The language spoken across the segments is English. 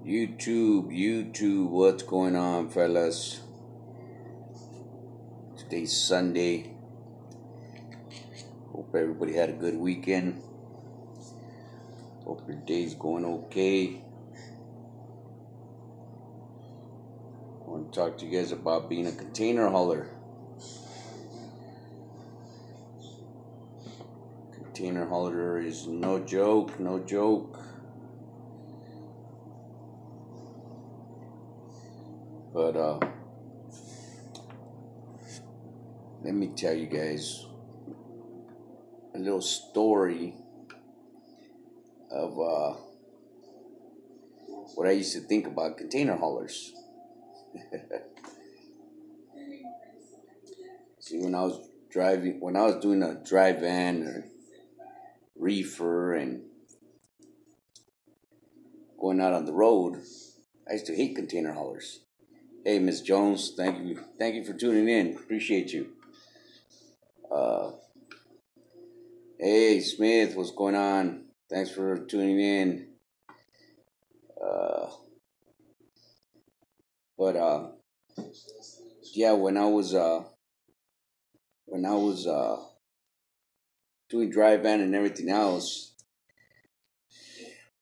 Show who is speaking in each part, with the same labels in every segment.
Speaker 1: YouTube, what's going on, fellas? Today's Sunday. Hope everybody had a good weekend. Hope your day's going okay. I want to talk to you guys about being a container hauler. Container hauler is no joke. But let me tell you guys a little story of what I used to think about container haulers. See, when I was doing a dry van or reefer and going out on the road, I used to hate container haulers. Hey, Miss Jones, thank you for tuning in. Appreciate you. Hey, Smith, what's going on? Thanks for tuning in. But yeah, when I was doing dry van and everything else,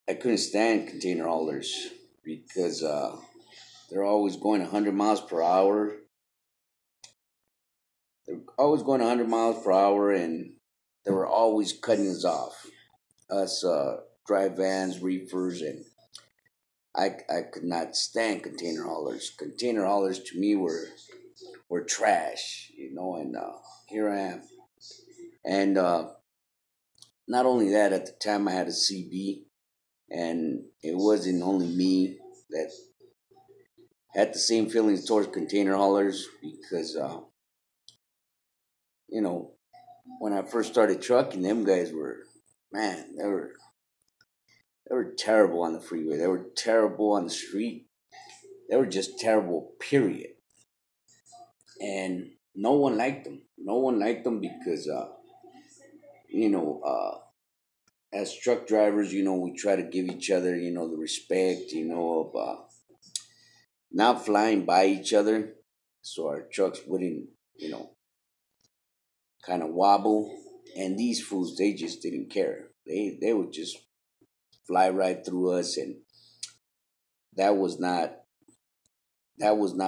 Speaker 1: I couldn't stand container haulers because they're always going 100 miles per hour. They're always going 100 miles per hour, and they were always cutting us off. Us dry vans, reefers, and I could not stand container haulers. Container haulers to me were trash, and here I am. And not only that, at the time I had a CB, and it wasn't only me that had the same feelings towards container haulers because, when I first started trucking, them guys were, man, they were terrible on the freeway. They were terrible on the street. They were just terrible, period. And no one liked them. No one liked them because, as truck drivers, we try to give each other, the respect, of not flying by each other, so our trucks wouldn't, kind of wobble. And these fools, they just didn't care. They would just fly right through us, and that was not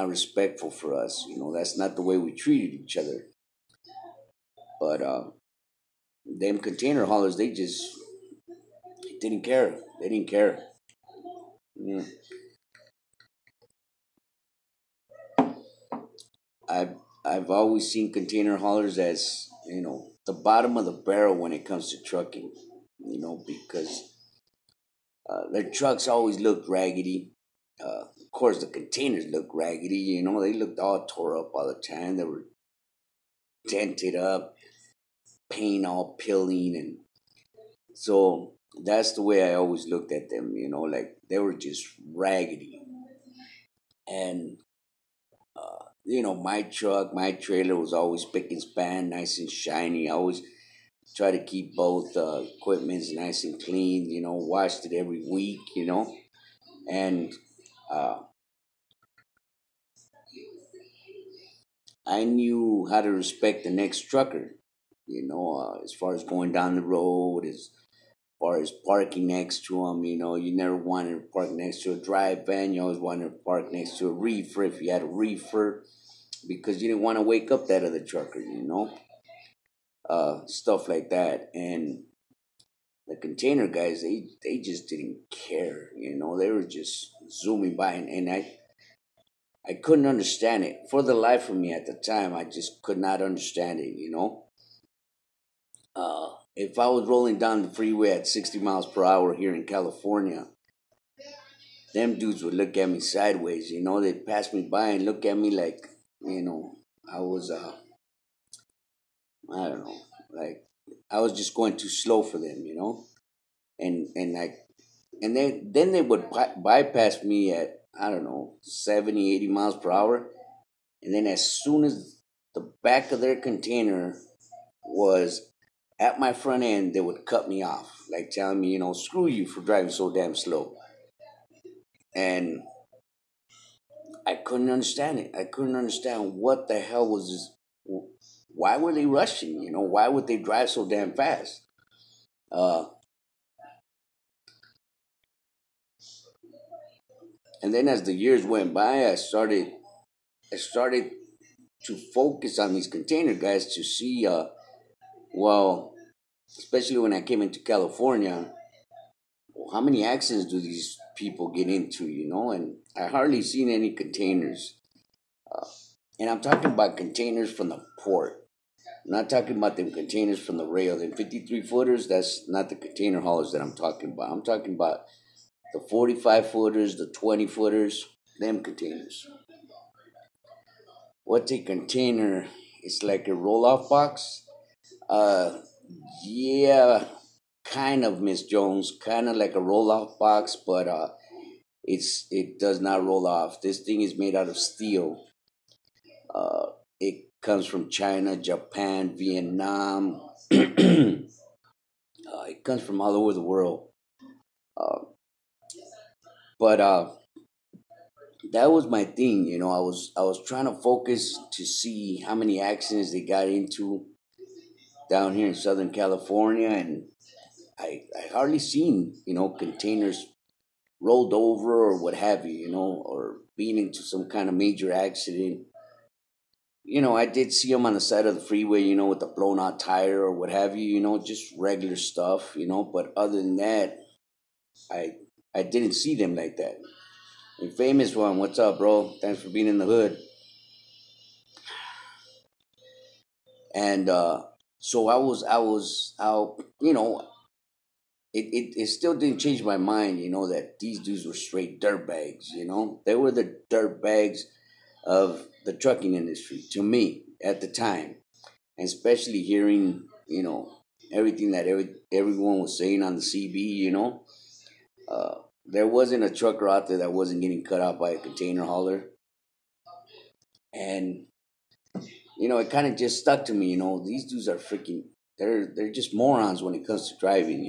Speaker 1: respectful for us. That's not the way we treated each other. But them container haulers, they just didn't care. They didn't care. Mm. I've always seen container haulers as the bottom of the barrel when it comes to trucking. Because their trucks always looked raggedy. Of course, the containers looked raggedy. They looked all tore up all the time. They were dented up, paint all peeling, and so that's the way I always looked at them. Like they were just raggedy. And my truck, my trailer was always spick and span, nice and shiny. I always try to keep both equipments nice and clean. Washed it every week. And I knew how to respect the next trucker. As far as going down the road, as far as parking next to them. You never wanted to park next to a dry van. You always wanted to park next to a reefer if you had a reefer, because you didn't want to wake up that other trucker. Stuff like that. And the container guys, they just didn't care. They were just zooming by, and I couldn't understand it. For the life of me at the time, I just could not understand it. If I was rolling down the freeway at 60 miles per hour here in California, them dudes would look at me sideways. They'd pass me by and look at me like, I was, I don't know, like I was just going too slow for them. And then they would bypass me at, I don't know, 70, 80 miles per hour. And then as soon as the back of their container was at my front end, they would cut me off, like telling me, screw you for driving so damn slow. and I couldn't understand it. I couldn't understand what the hell was this. Why were they rushing? Why would they drive so damn fast? Uh, and then as the years went by, I started to focus on these container guys to see, well, especially when I came into California, well, how many accidents do these people get into? And I hardly seen any containers. Uh, and I'm talking about containers from the port. I'm not talking about them containers from the rail. Them 53 footers, that's not the container haulers that I'm talking about. I'm talking about the 45 footers, the 20 footers, them containers. What's a container? It's like a roll off box. Uh, yeah, kind of, Miss Jones, kind of like a roll off box, but it does not roll off. This thing is made out of steel. It comes from China, Japan, Vietnam. It comes from all over the world. Uh, but that was my thing. I was trying to focus to see how many accidents they got into down here in Southern California, and I hardly seen containers rolled over or what have you, or being into some kind of major accident. I did see them on the side of the freeway, with a blown out tire or what have you, just regular stuff, but other than that, I I didn't see them like that. A famous one, what's up, bro? Thanks for being in the hood. And so it still didn't change my mind, that these dudes were straight dirt bags, They were the dirt bags of the trucking industry to me at the time. And especially hearing, everything that everyone was saying on the CB, there wasn't a trucker out there that wasn't getting cut off by a container hauler. And, it kind of just stuck to me, these dudes are freaking, they're just morons when it comes to driving,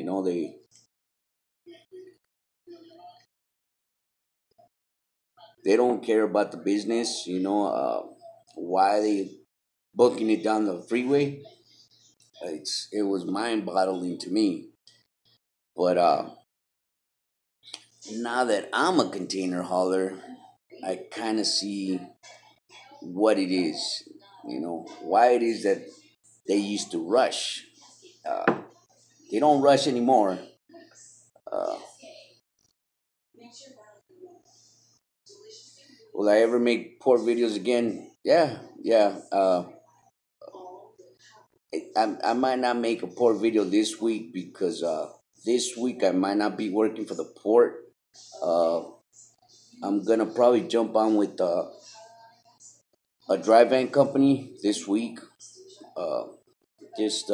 Speaker 1: they don't care about the business, why they booking it down the freeway. It was mind boggling to me. But now that I'm a container hauler, I kind of see what it is, why it is that they used to rush. Uh, they don't rush anymore. Uh, will I ever make poor videos again? Yeah, yeah. I might not make a port video this week because this week I might not be working for the port. Uh, I'm gonna probably jump on with a dry van company this week. Uh, just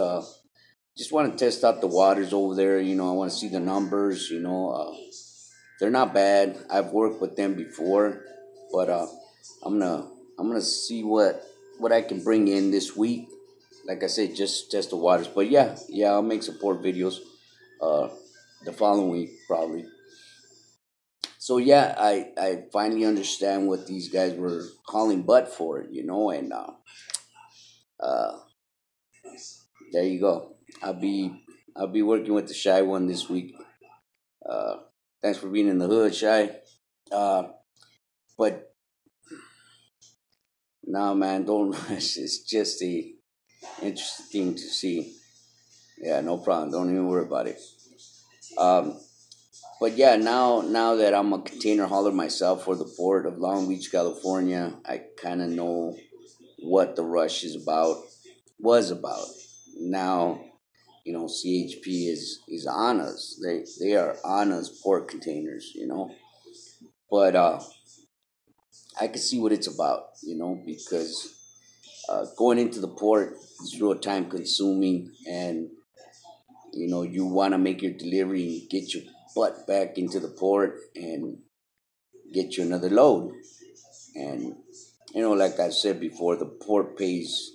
Speaker 1: just want to test out the waters over there. I want to see the numbers. They're not bad. I've worked with them before, but I'm gonna I'm gonna see what I can bring in this week. Like I said, just test the waters. But yeah, yeah, I'll make support videos uh, the following week probably. So yeah, I finally understand what these guys were calling butt for, and uh, there you go. I'll be I'll be working with the shy one this week. Uh, thanks for being in the hood, shy. Uh, but no, man, don't rush. It's just a interesting to see. Yeah, no problem. Don't even worry about it. Um, but yeah, now that I'm a container hauler myself for the port of Long Beach, California, I kind of know what the rush is about, was about. Now, CHP is on us. They are on us port containers, But I can see what it's about, because going into the port is real time consuming, and you want to make your delivery and get your butt back into the port and get you another load. And like I said before, the port pays,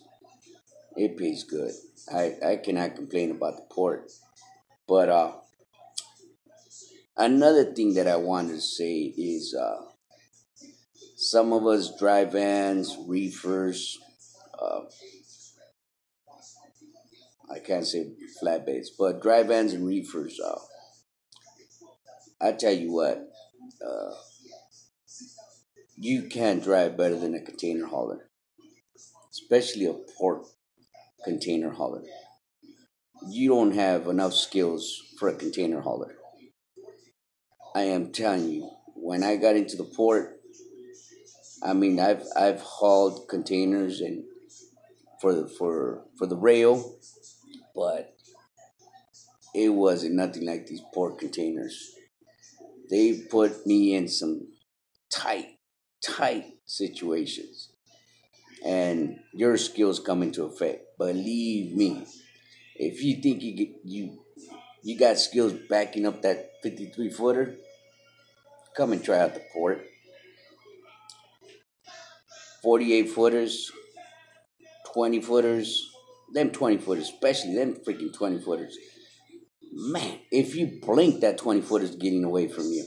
Speaker 1: it pays good. I cannot complain about the port. But Another thing that I wanted to say is some of us drive vans, reefers. Uh, I can't say flatbeds, but drive vans and reefers. I tell you what, uh, you can't drive better than a container hauler, especially a port container hauler. You don't have enough skills for a container hauler. I am telling you, when I got into the port, I mean, I've hauled containers and for the rail, but it wasn't nothing like these port containers. They put me in some tight, tight situations, and your skills come into effect. Believe me, if you think you got skills backing up that 53 footer, come and try out the port. 48 footers, 20 footers, them 20 footers, especially them freaking 20 footers. Man, if you blink, that 20 footer's getting away from you.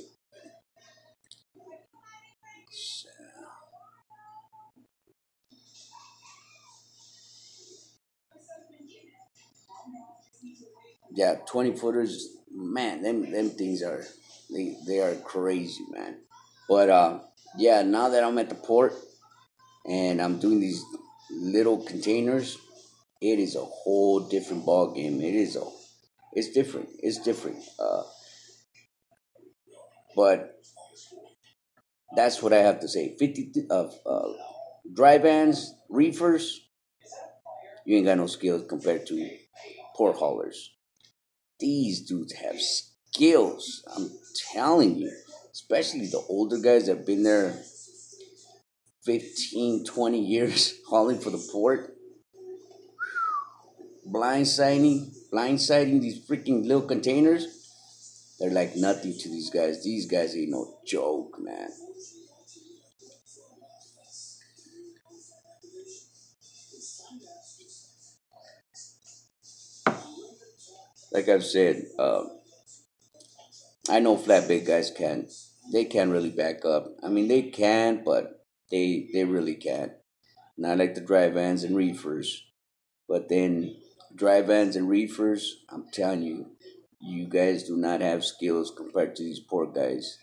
Speaker 1: Yeah, 20 footers, man, them things are they are crazy, man. But yeah, now that I'm at the port and I'm doing these little containers, it is a whole different ball game. It's different. It's different. But that's what I have to say. 50 of dry vans, reefers, you ain't got no skills compared to port haulers. These dudes have skills. I'm telling you, especially the older guys that have been there 15, 20 years hauling for the port, blindsiding these freaking little containers. They're like nothing to these guys. These guys ain't no joke, man. Like I've said, I know flatbed guys can. They can really back up. I mean, they can, but they really can't. Not like the dry vans and reefers. But then dry vans and reefers, I'm telling you, you guys do not have skills compared to these poor guys.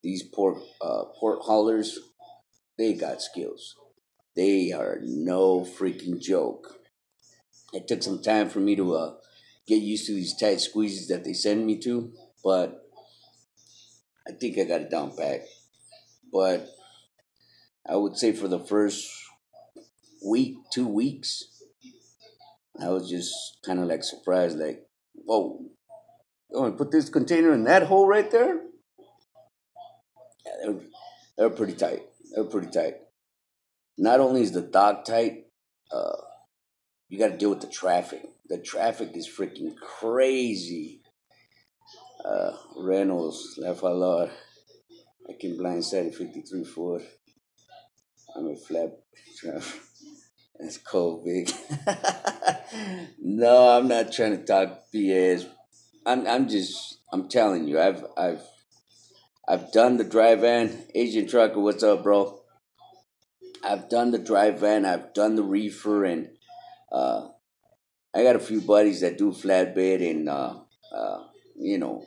Speaker 1: These port haulers, they got skills. They are no freaking joke. It took some time for me to get used to these tight squeezes that they send me to, but I think I got it down pat. But I would say for the first week, 2 weeks, I was just kind of like surprised, like, whoa, oh, and put this container in that hole right there? Yeah, they were pretty tight. They were pretty tight. Not only is the dock tight, uh, you got to deal with the traffic. The traffic is freaking crazy. Reynolds, laugh a lot. I can blindside a 53 foot. I'm a flat traffic. That's cold, big. No, I'm not trying to talk BS. I'm telling you, I've done the dry van. Asian trucker, what's up, bro? I've done the dry van. I've done the reefer, and uh, I got a few buddies that do flatbed, and uh, you know,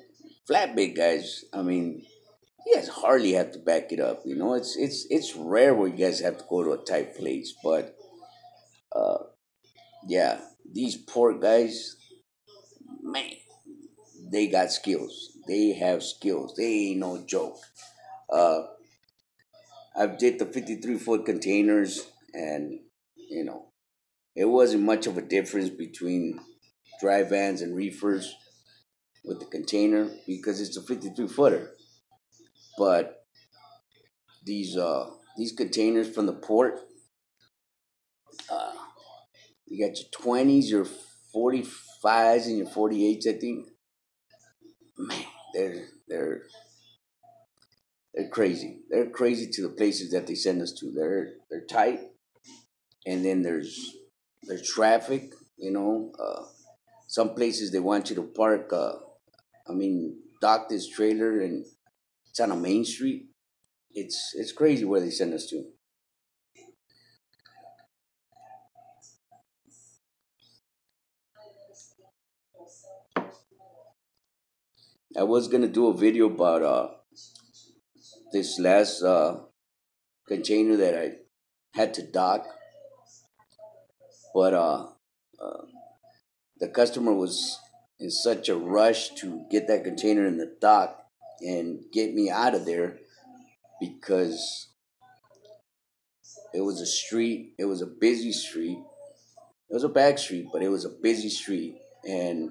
Speaker 1: flatbed guys. I mean, you guys hardly have to back it up. You know, it's rare where you guys have to go to a tight place, but uh, yeah, these poor guys, man, they got skills. They have skills. They ain't no joke. Uh, I've did the 53-foot containers, and you know, it wasn't much of a difference between dry vans and reefers with the container because it's a 53 footer. But these containers from the port, uh, you got your 20s, your 45s, and your 48s. I think, man, they're crazy. They're crazy to the places that they send us to. They're tight, and then there's traffic. You know, some places they want you to park. I mean, dock this trailer, and it's on a main street. It's crazy where they send us to. I was gonna do a video about this last container that I had to dock, but uh, the customer was in such a rush to get that container in the dock and get me out of there because it was a street, it was a busy street, it was a back street, but it was a busy street, and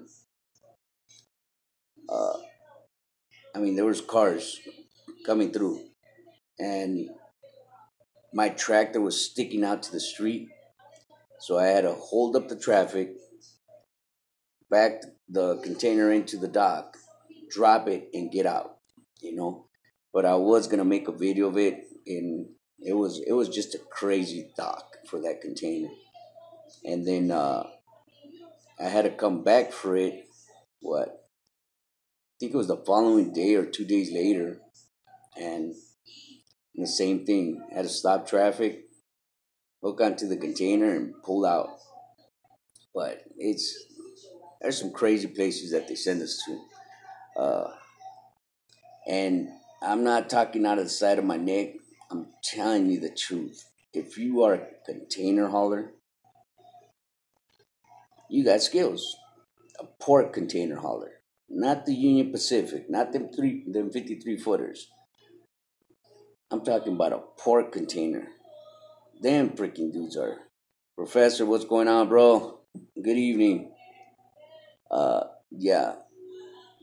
Speaker 1: uh, I mean there was cars coming through, and my tractor was sticking out to the street, so I had to hold up the traffic, back the container into the dock, drop it, and get out. You know, but I was gonna make a video of it, and it was just a crazy dock for that container. And then I had to come back for it. What? I think it was the following day or 2 days later, and the same thing. I had to stop traffic, hook onto the container, and pull out. But there's some crazy places that they send us to. And I'm not talking out of the side of my neck. I'm telling you the truth. If you are a container hauler, you got skills. A port container hauler, not the Union Pacific, not them 53 footers. I'm talking about a port container. Them freaking dudes are. Professor, what's going on, bro? Good evening. Yeah,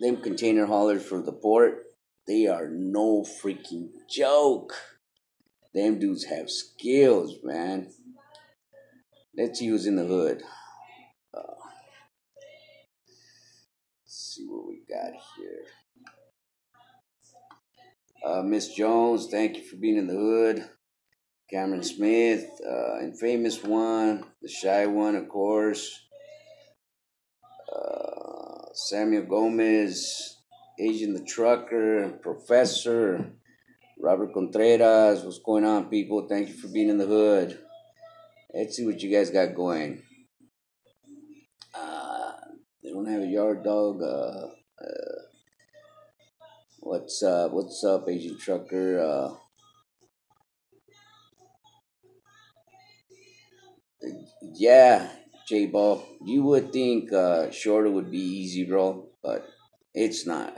Speaker 1: them container haulers for the port, they are no freaking joke. Them dudes have skills, man. Let's see who's in the hood. Let's see what we got here. Miss Jones, thank you for being in the hood. Cameron Smith, Infamous One, the Shy One, of course. Samuel Gomez, Asian the Trucker, Professor, Robert Contreras. What's going on, people? Thank you for being in the hood. Let's see what you guys got going. Uh, they don't have a yard dog. What's up? What's up, Asian Trucker? Yeah, J Ball. You would think shorter would be easy, bro, but it's not.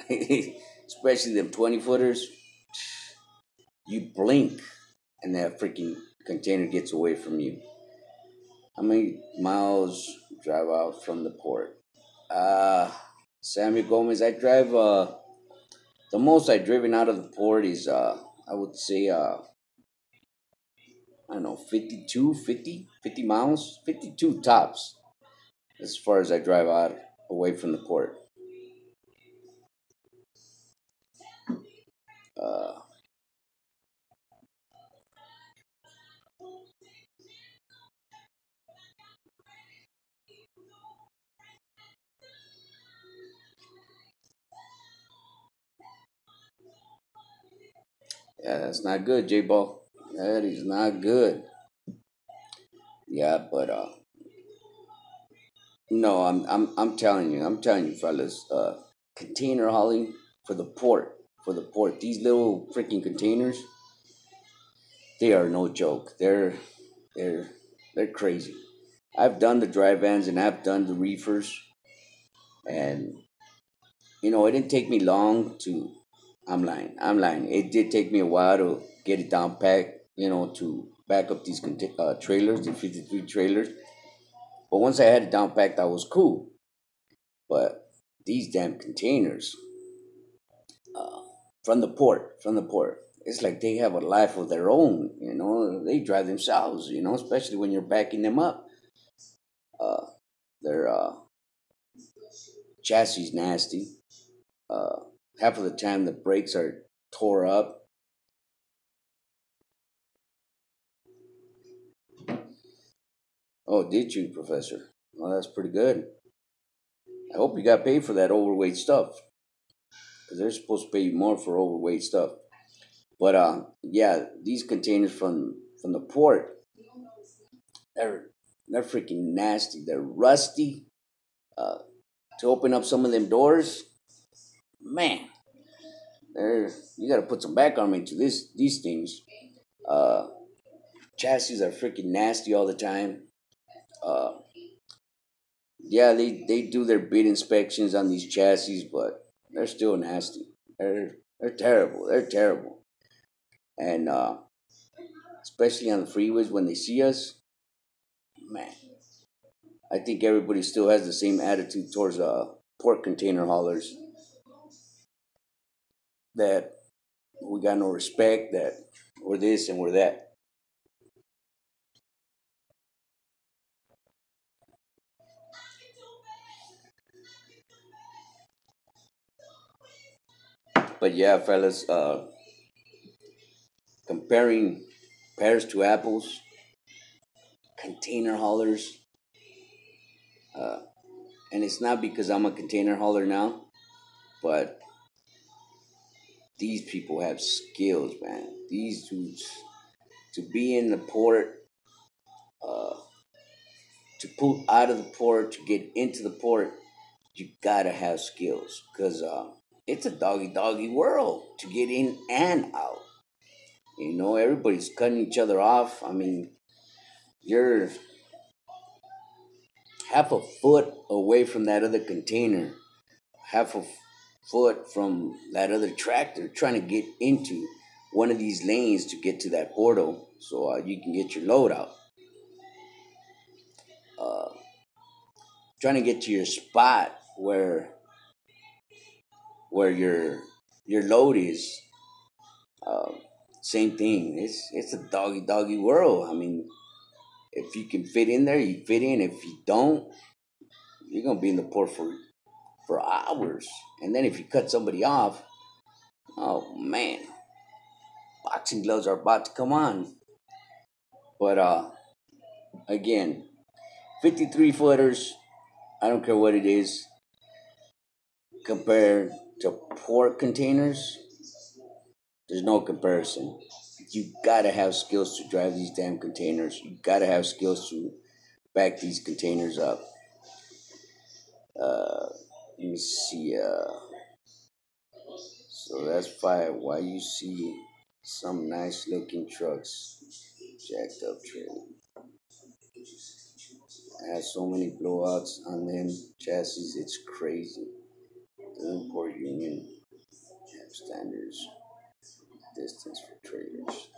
Speaker 1: Especially them 20 footers. You blink and that freaking container gets away from you. How many miles drive out from the port? Uh, Samuel Gomez, I drive, the most I've driven out of the port is, I would say, I don't know, 52, 50 miles, 52 tops as far as I drive out away from the port. Uh, yeah, that's not good, J Ball. That is not good. Yeah, but no, I'm telling you, fellas. Container hauling for the port. These little freaking containers, they are no joke. They're they're crazy. I've done the dry vans and I've done the reefers, and it didn't take me long to. I'm lying. I'm lying. It did take me a while to get it down packed. To back up these trailers, the 53 trailers. But once I had it down packed, I was cool. But these damn containers, uh, from the port, it's like they have a life of their own. They drive themselves. Especially when you're backing them up. Uh, their chassis is nasty. Uh, Half of the time the brakes are tore up. Oh, did you, Professor? Well, that's pretty good. I hope you got paid for that overweight stuff, because they're supposed to pay you more for overweight stuff. But yeah, these containers from the port, they're they're freaking nasty. They're rusty. Uh, to open up some of them doors, man, they're you got to put some back armor into these things. Uh, Chassis are freaking nasty all the time. Uh, yeah, they do their bid inspections on these chassis, but they're still nasty. They're terrible. They're terrible. And especially on the freeways when they see us, man, I think everybody still has the same attitude towards port container haulers that we got no respect, that we're this and we're that. But yeah, fellas, comparing pears to apples, container haulers, uh, and it's not because I'm a container hauler now, but these people have skills, man. These dudes, to be in the port, uh, to pull out of the port, to get into the port, you gotta have skills because it's a doggy doggy world to get in and out. You know, everybody's cutting each other off. I mean, you're half a foot away from that other container, half a foot from that other tractor trying to get into one of these lanes to get to that portal so you can get your load out. Uh, Trying to get to your spot where your load is. Uh, Same thing. It's a doggy doggy world. I mean, if you can fit in there, you fit in. If you don't, you're gonna be in the port for hours. And then if you cut somebody off, oh man, boxing gloves are about to come on. But again, 53 footers. I don't care what it is compared to port containers. There's no comparison. You gotta have skills to drive these damn containers. You gotta have skills to back these containers up. Let me see. So that's five. Why you see some nice looking trucks jacked up trailer has so many blowouts on them chassis? It's crazy. The import union have standards distance for trailers.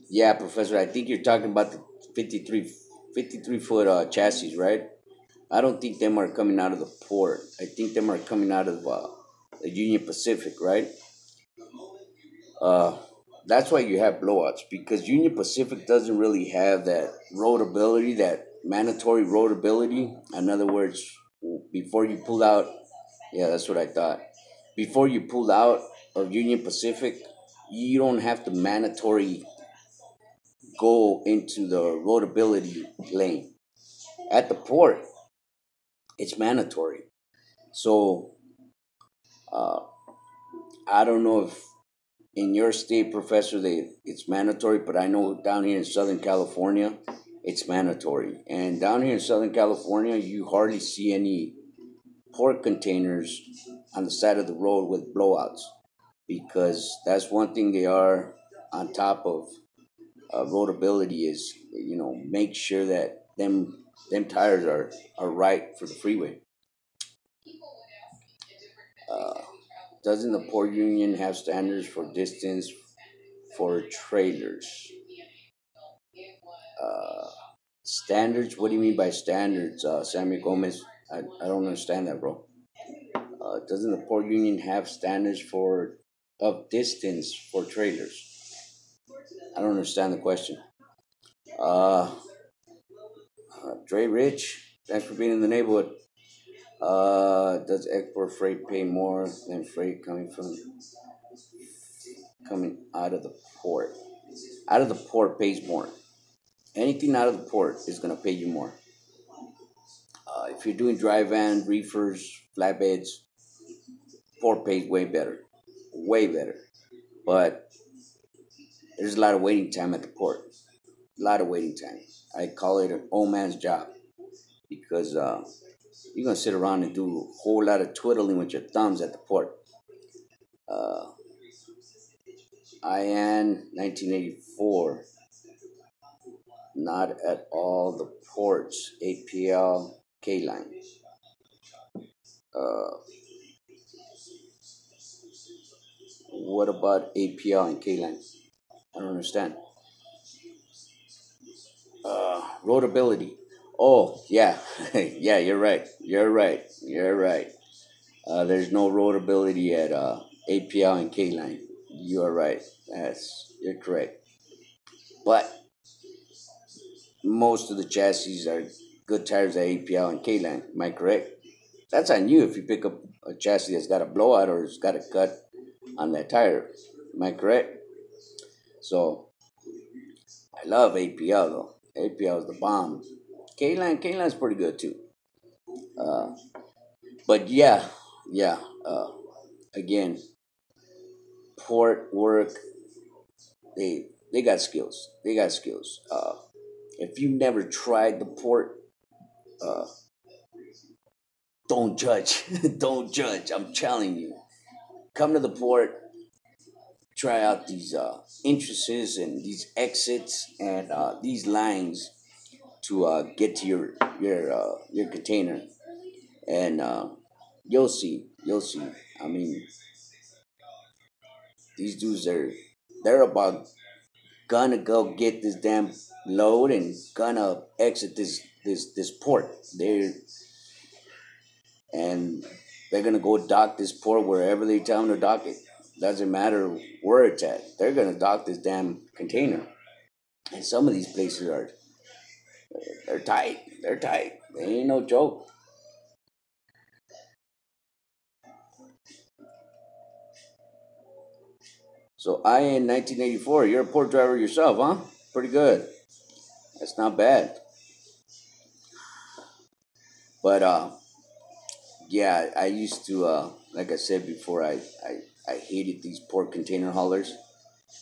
Speaker 1: Yeah, Professor. I think you're talking about the 53 foot chassis, right? I don't think them are coming out of the port. I think them are coming out of the Union Pacific, right? Uh, that's why you have blowouts because Union Pacific doesn't really have that roadability, that mandatory roadability. In other words, before you pull out, yeah, that's what I thought. Before you pull out of Union Pacific, you don't have to mandatory go into the roadability lane. At the port, it's mandatory. So uh, I don't know if in your state, Professor, it's mandatory, but I know down here in Southern California, it's mandatory. And down here in Southern California, you hardly see any port containers on the side of the road with blowouts because that's one thing they are on top of roadability is make sure that them tires are right for the freeway. Uh, doesn't the port union have standards for distance for trailers? Uh, Standards? What do you mean by standards, Sammy Gomez? I don't understand that, bro. Doesn't the port union have standards for of distance for trailers? I don't understand the question. Uh, Dre Rich, thanks for being in the neighborhood. Does export freight pay more than freight coming out of the port? Out of the port pays more. Anything out of the port is gonna pay you more. If you're doing dry van, reefers, flatbeds, Port pays way better. But there's a lot of waiting time at the port. A lot of waiting time. I call it an old man's job because you're gonna sit around and do a whole lot of twiddling with your thumbs at the port. Uh, IAN 1984, not at all the ports. APL K line. Uh, what about APL and K line? I don't understand. Roadability. Oh yeah, yeah. You're right. You're right. You're right. There's no roadability at APL and K line. You are right. You're correct. But most of the chassis are good tires at APL and K line. Am I correct? That's on you if you pick up a chassis that's got a blowout or it's got a cut on that tire. Am I correct? So I love APL though. APL is the bomb. K line's pretty good too. Uh, but yeah. Uh, Again, port work. They got skills. They got skills. If you never tried the port, uh, don't judge. Don't judge. I'm telling you. Come to the port. Try out these entrances and these exits and these lines to get to your container, and you'll see. You'll see. I mean, these dudes they're about gonna go get this damn load and gonna exit this port. And they're gonna go dock this port wherever they tell them to dock it. Doesn't matter where it's at. They're gonna dock this damn container. And some of these places are they're tight. They're tight. They ain't no joke. So I in 1984, you're a port driver yourself, huh? Pretty good. That's not bad. But yeah, I used to like I said before, I hated these port container haulers.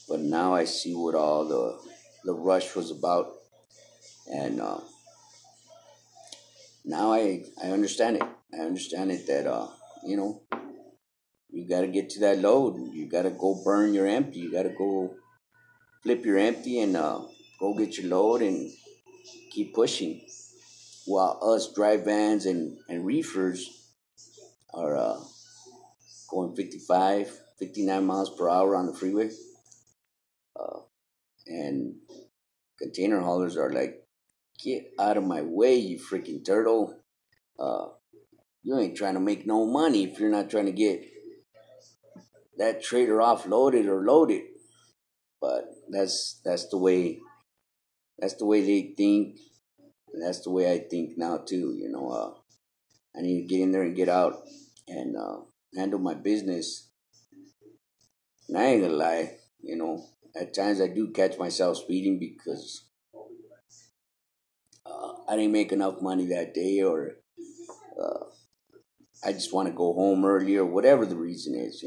Speaker 1: But now I see what all the rush was about, and now I understand it. I understand it that you know you got to get to that load. You got to go burn your empty. You got to go flip your empty and go get your load and keep pushing. While us dry vans and reefers are going 55, 59 miles per hour on the freeway, uh, and container haulers are like, get out of my way, you freaking turtle. Uh, you ain't trying to make no money if you're not trying to get that trailer offloaded or loaded. But that's the way they think. And that's the way I think now too. I need to get in there and get out and handle my business. And I ain't gonna lie, at times I do catch myself speeding because I didn't make enough money that day, or uh, I just want to go home early, or whatever the reason is.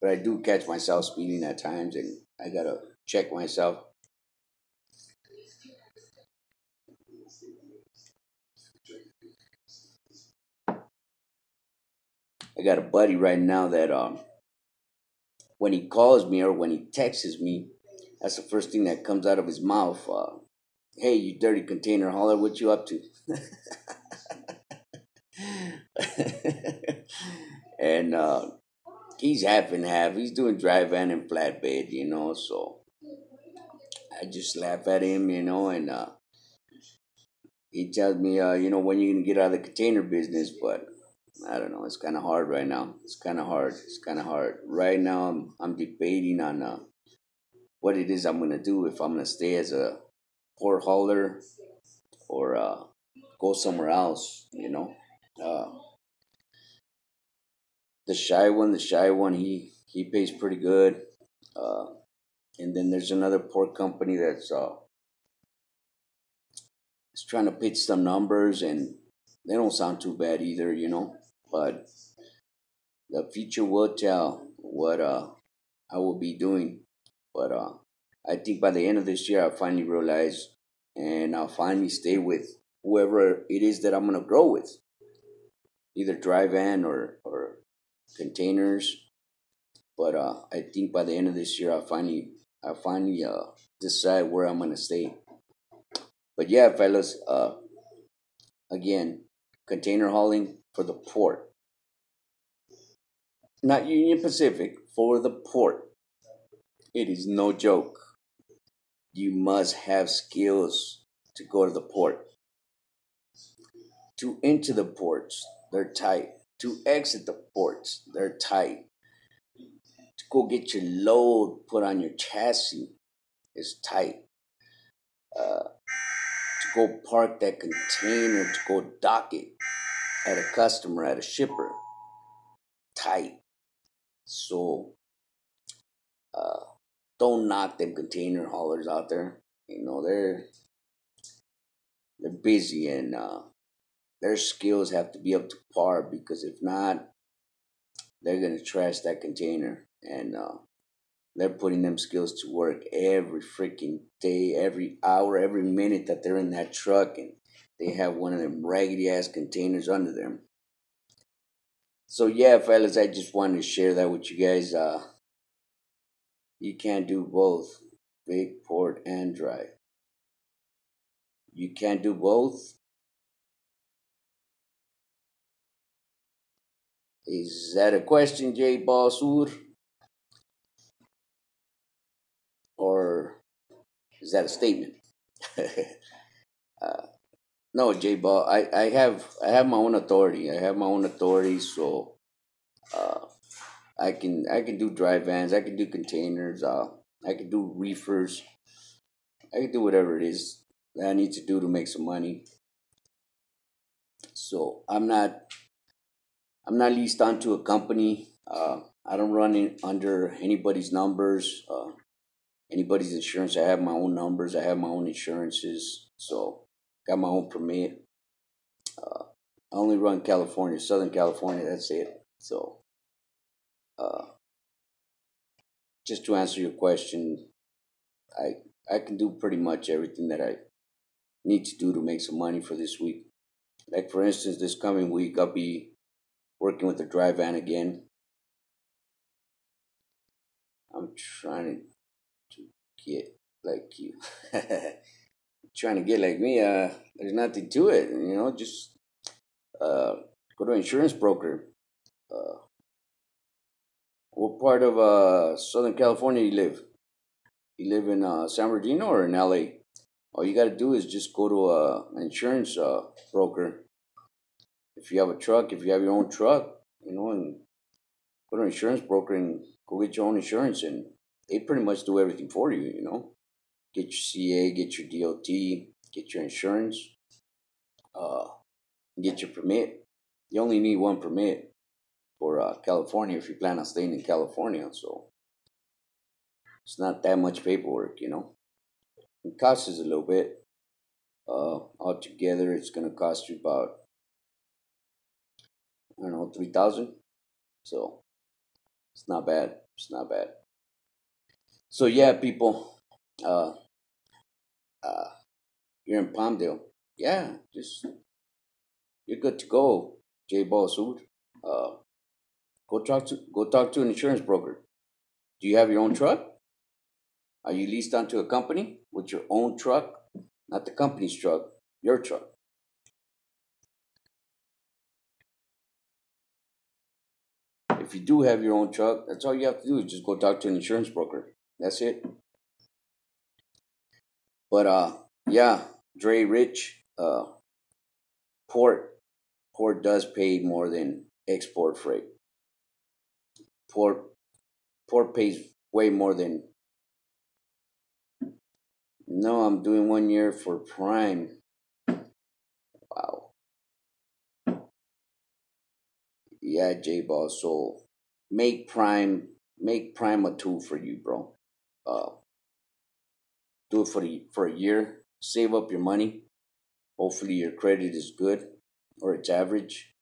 Speaker 1: But I do catch myself speeding at times, and I gotta check myself. I got a buddy right now that when he calls me or when he texts me, that's the first thing that comes out of his mouth. Hey, you dirty container hauler, what you up to? And he's half and half. He's doing dry van and flatbed. So I just laugh at him, and he tells me, when you're gonna get out of the container business, but I don't know. It's kind of hard right now. It's kind of hard. It's kind of hard right now. I'm debating on what it is I'm gonna do, if I'm gonna stay as a port hauler or go somewhere else. Uh, the shy one, he pays pretty good. Uh, and then there's another port company that's is trying to pitch some numbers, and they don't sound too bad either. But The future will tell what I will be doing. But I think by the end of this year, I'll finally realize and I'll finally stay with whoever it is that I'm going to grow with, either dry van or containers. But I think by the end of this year, I'll finally decide where I'm going to stay. But yeah, fellas, again, container hauling for the port, not Union Pacific, for the port. It is no joke. You must have skills to go to the port. To enter the ports, they're tight. To exit the ports, they're tight. To go get your load put on your chassis is tight. To go park that container, to go dock it at a customer, at a shipper, tight. So uh, don't knock them container haulers out there. You know they're busy and their skills have to be up to par because if not, they're gonna trash that container and they're putting them skills to work every freaking day, every hour, every minute that they're in that truck and they have one of them raggedy ass containers under them. So yeah, fellas, I just wanted to share that with you guys. You can't do both, big, port, and dry. You can't do both. Is that a question, J Balsour, or is that a statement? uh, no, J Ball. I have my own authority. I have my own authority, so uh, I can do dry vans. I can do containers. I can do reefers. I can do whatever it is that I need to do to make some money. So I'm not leased onto a company. I don't run under anybody's numbers, anybody's insurance. I have my own numbers. I have my own insurances. So got my own permit. I only run California, Southern California. That's it. So uh, just to answer your question, I I can do pretty much everything that I need to do to make some money for this week. Like for instance, this coming week I'll be working with the dry van again. I'm trying to get like you. Trying to get like me. There's nothing to it. Just uh, go to an insurance broker. Uh, what part of Southern California you live? You live in San Bernardino or in LA? All you got to do is just go to an insurance broker. If you have a truck, if you have your own truck, and go to an insurance broker and go get your own insurance, and they pretty much do everything for you. Get your CA, get your DOT, get your insurance, uh, get your permit. You only need one permit for California if you plan on staying in California. So it's not that much paperwork. It costs us a little bit. Altogether, it's gonna cost you about, I don't know, 3,000. So it's not bad. It's not bad. So yeah, people, uh, uh, you're in Palmdale. Yeah, just you're good to go. J Ball Suit. Uh, go talk to an insurance broker. Do you have your own truck? Are you leased onto a company with your own truck? Not the company's truck, your truck. If you do have your own truck, that's all you have to do is just go talk to an insurance broker. That's it. But yeah, Dre Rich, port port does pay more than export freight. Port port pays way more than. No, I'm doing 1 year for Prime. Wow. Yeah, J Ball. So make Prime a tool for you, bro. Uh, do it for a year. Save up your money. Hopefully your credit is good or it's average.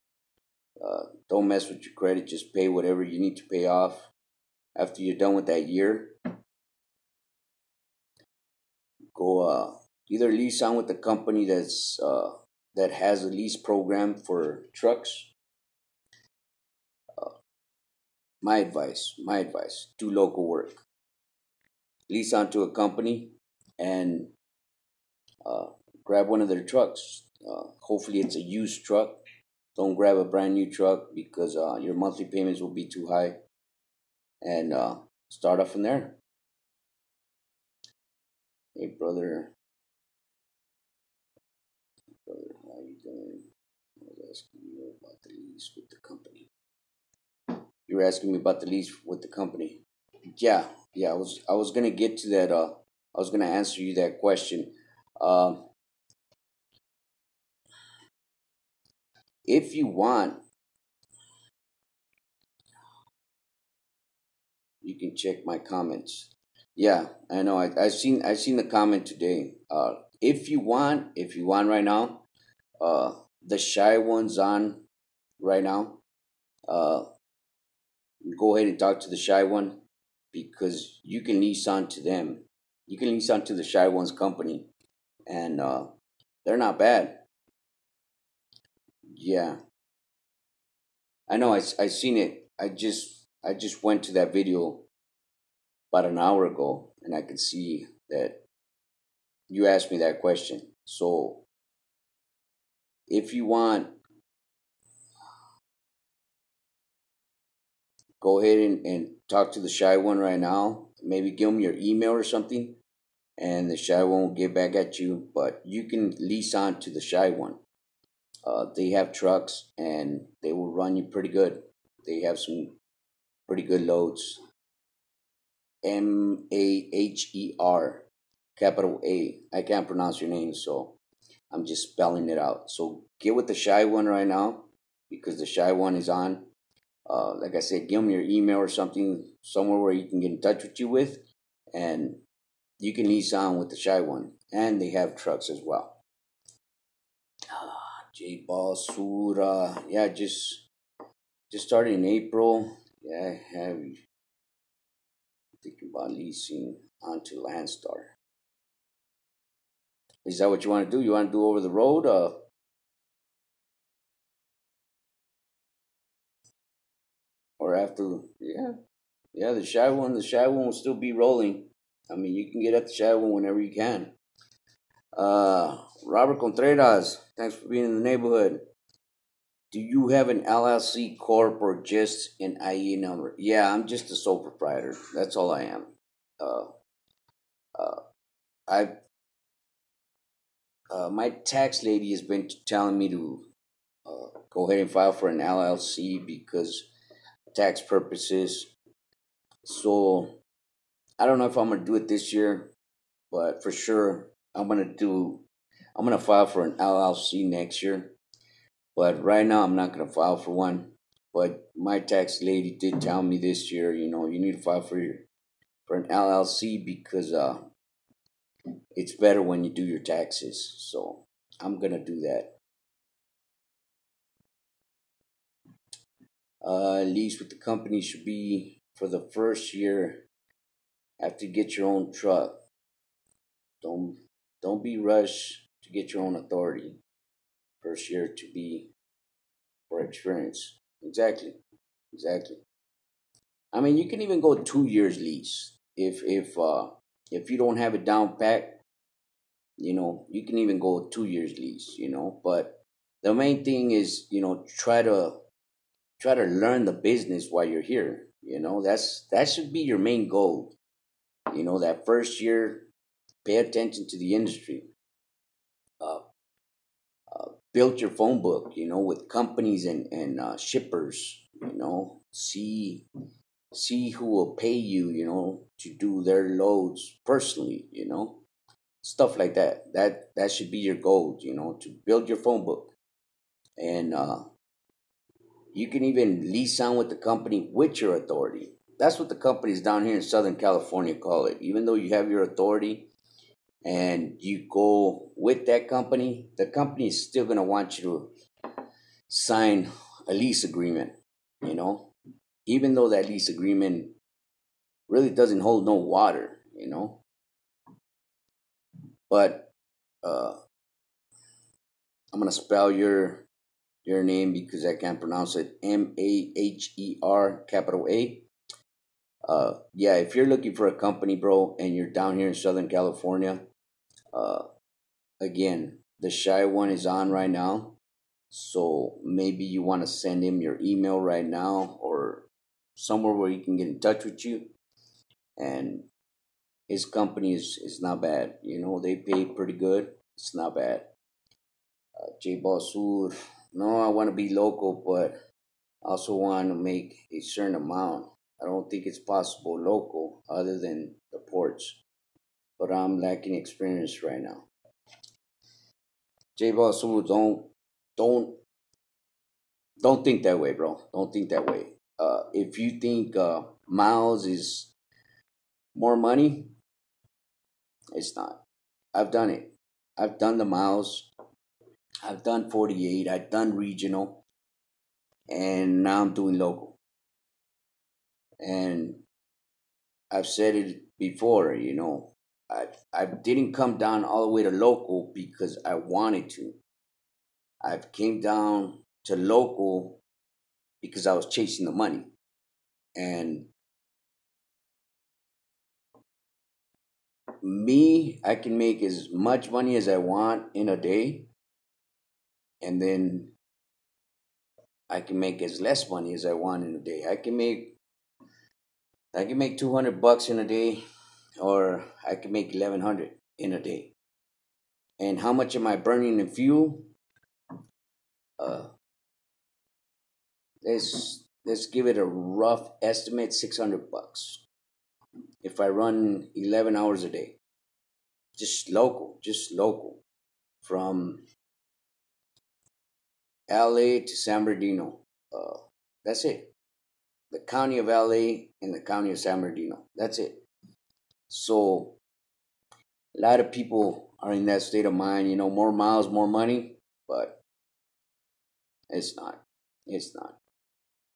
Speaker 1: Don't mess with your credit. Just pay whatever you need to pay off. After you're done with that year, go either lease on with the company that has a lease program for trucks. My advice, do local work. Lease onto a company and uh, grab one of their trucks. Hopefully, it's a used truck. Don't grab a brand new truck because your monthly payments will be too high. And start off from there. Hey, brother, how you doing? I was asking you about the lease with the company. You were asking me about the lease with the company. Yeah, yeah. I was gonna get to that. I was gonna answer you that question. Um, if you want, you can check my comments. Yeah, I know. I've seen the comment today. If you want right now, uh, the shy one's on right now. Uh, go ahead and talk to the shy one because you can lease on to them. You can lease on to the shy one's company, and they're not bad. Yeah, I know. I seen it. I just went to that video about an hour ago, and I could see that you asked me that question. So if you want, go ahead and talk to the shy one right now. Maybe give them your email or something, and the shy one will get back at you. But you can lease on to the shy one. They have trucks and they will run you pretty good. They have some pretty good loads. Maher, capital A. I can't pronounce your name, so I'm just spelling it out. So get with the shy one right now because the shy one is on. Like I said, give them your email or something somewhere where you can get in touch with you with, and you can lease on with the shy one. And they have trucks as well. J Ball Sura, yeah, just started in April. Yeah, I have thinking about leasing onto Landstar. Is that what you want to do? You want to do over the road, or after? Yeah, yeah. The shy one will still be rolling. I mean, you can get at the shy one whenever you can. Robert Contreras, thanks for being in the neighborhood. Do you have an LLC corp or just an IE number? Yeah, I'm just a sole proprietor. That's all I am. Uh, uh, I my tax lady has been telling me to go ahead and file for an LLC because tax purposes. So I don't know if I'm gonna do it this year, but for sure I'm gonna do. I'm gonna file for an LLC next year. But right now I'm not gonna file for one. But my tax lady did tell me this year, you need to file for an LLC because it's better when you do your taxes. So I'm gonna do that. Lease with the company should be for the first year after you get your own truck. Don't don't be rushed to get your own authority. First year to be for experience. Exactly. Exactly. I mean, you can even go 2 years lease if you don't have it down pat. You can even go 2 years lease. But the main thing is try to learn the business while you're here. That should be your main goal. That first year, pay attention to the industry. Uh, Build your phone book. With companies and shippers. See who will pay you. To do their loads personally. Stuff like that. That should be your goal. To build your phone book, and you can even lease on with the company with your authority. That's what the companies down here in Southern California call it. Even though you have your authority and you go with that company, the company is still going to want you to sign a lease agreement, you know, even though that lease agreement really doesn't hold no water, but uh, I'm gonna spell your name because I can't pronounce it. Maher, capital A. Yeah, if you're looking for a company, bro, and you're down here in Southern California, uh, again, the shy one is on right now. So maybe you want to send him your email right now or somewhere where he can get in touch with you. And his company is not bad. They pay pretty good. It's not bad. J Sur. No, I want to be local, but I also want to make a certain amount. I don't think it's possible local other than the ports. But I'm lacking experience right now. J Sur, don't don't think that way, bro. Don't think that way. If you think miles is more money, it's not. I've done it. I've done the miles. I've done 48. I've done regional, and now I'm doing local. And I've said it before. I didn't come down all the way to local because I wanted to. I've came down to local because I was chasing the money. And me, I can make as much money as I want in a day, and then I can make as less money as I want in a day. I can make $200 in a day, or I can make 1,100 in a day. And how much am I burning in fuel? Uh, let's give it a rough estimate: $600 if I run 11 hours a day, just local, from LA to San Bernardino. That's it. The county of LA and the county of San Bernardino. That's it. So a lot of people are in that state of mind, more miles, more money, but it's not. It's not.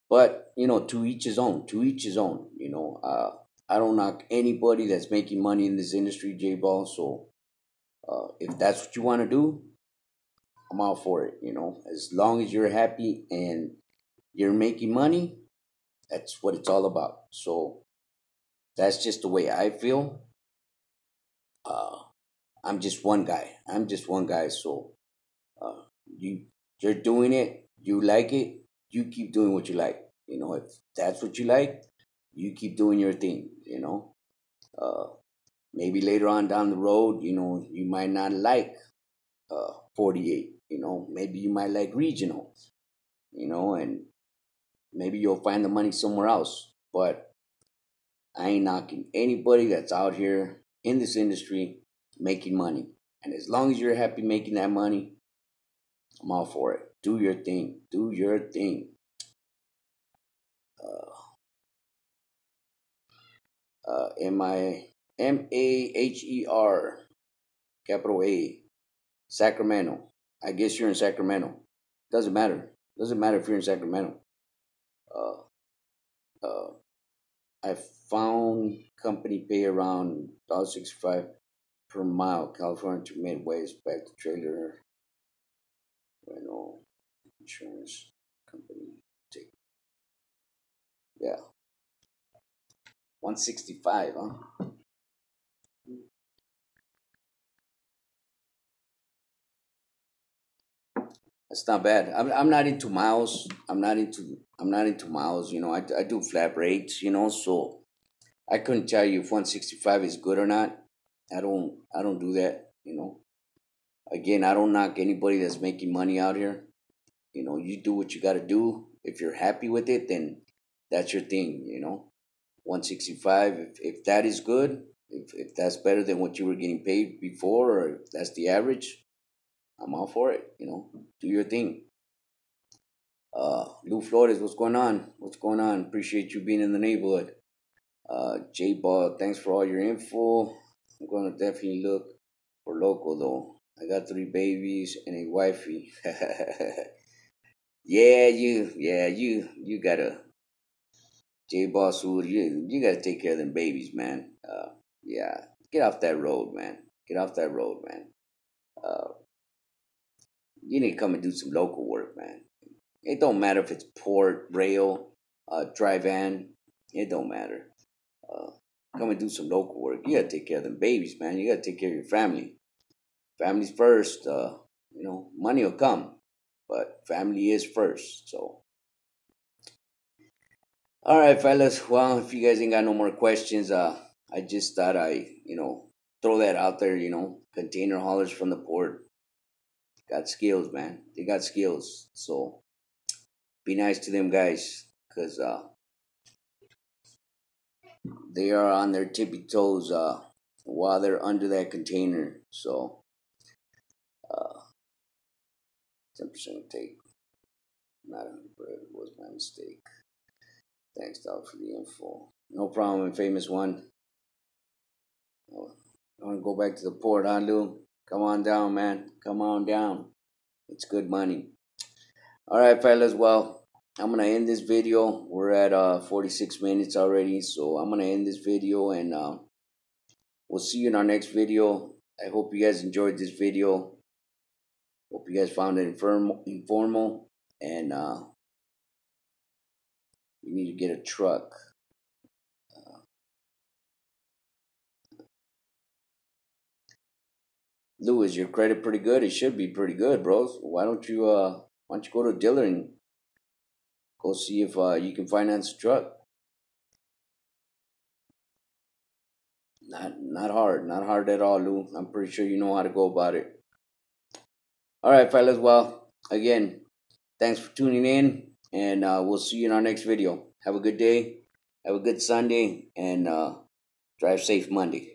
Speaker 1: But, to each his own, to each his own, I don't knock anybody that's making money in this industry, J Ball. So if that's what you want to do, I'm all for it, as long as you're happy and you're making money, that's what it's all about. So that's just the way I feel. Uh, I'm just one guy. I'm just one guy. So uh, you you're doing it. You like it. You keep doing what you like. If that's what you like, you keep doing your thing. Uh, maybe later on down the road, you might not like 48. Maybe you might like regional. And maybe you'll find the money somewhere else. But I ain't knocking anybody that's out here in this industry making money. And as long as you're happy making that money, I'm all for it. Do your thing. Do your thing. Maher, capital A, Sacramento. I guess you're in Sacramento. Doesn't matter. Doesn't matter if you're in Sacramento. Uh, uh, I found company pay around $1.65 per mile, California to Midwest, back to trailer, rental, insurance company. Take, yeah, 165, huh? That's not bad. I'm not into miles. I'm not into miles. I do flat rates. So I couldn't tell you if 165 is good or not. I don't do that. Again, I don't knock anybody that's making money out here. You do what you got to do. If you're happy with it, then that's your thing. 165. If that is good, if that's better than what you were getting paid before, or if that's the average, I'm all for it. Do your thing. Lou Flores, what's going on? What's going on? Appreciate you being in the neighborhood. J Ball, thanks for all your info. I'm gonna definitely look for local though. I got 3 babies and a wifey. Yeah, you gotta J Boss Wood, you gotta take care of them babies, man. Yeah, get off that road, man. Get off that road, man. Uh, you need to come and do some local work, man. It don't matter if it's port, rail, dry van. It don't matter. Uh, Come and do some local work. You gotta take care of them babies, man. You gotta take care of your family. Family's first. Money will come, but family is first. So, all right, fellas. Well, if you guys ain't got no more questions, I just thought throw that out there. Container haulers from the port got skills, man. They got skills. So be nice to them guys, cause they are on their tippy toes while they're under that container. So 10% take. Not 100 was my mistake. Thanks, dog, for the info. No problem, famous one. Oh, I want to go back to the port, huh, Lou? Come on down, man. Come on down. It's good money. All right, fellas. Well, I'm gonna end this video. We're at 46 minutes already, so I'm gonna end this video, and we'll see you in our next video. I hope you guys enjoyed this video. Hope you guys found it informal, and you need to get a truck. Lou, is your credit pretty good? It should be pretty good, bros. Why don't you go to a dealer and go see if you can finance a truck? Not hard at all, Lou. I'm pretty sure you know how to go about it. All right, fellas. Well, again, thanks for tuning in, and we'll see you in our next video. Have a good day. Have a good Sunday, and drive safe Monday.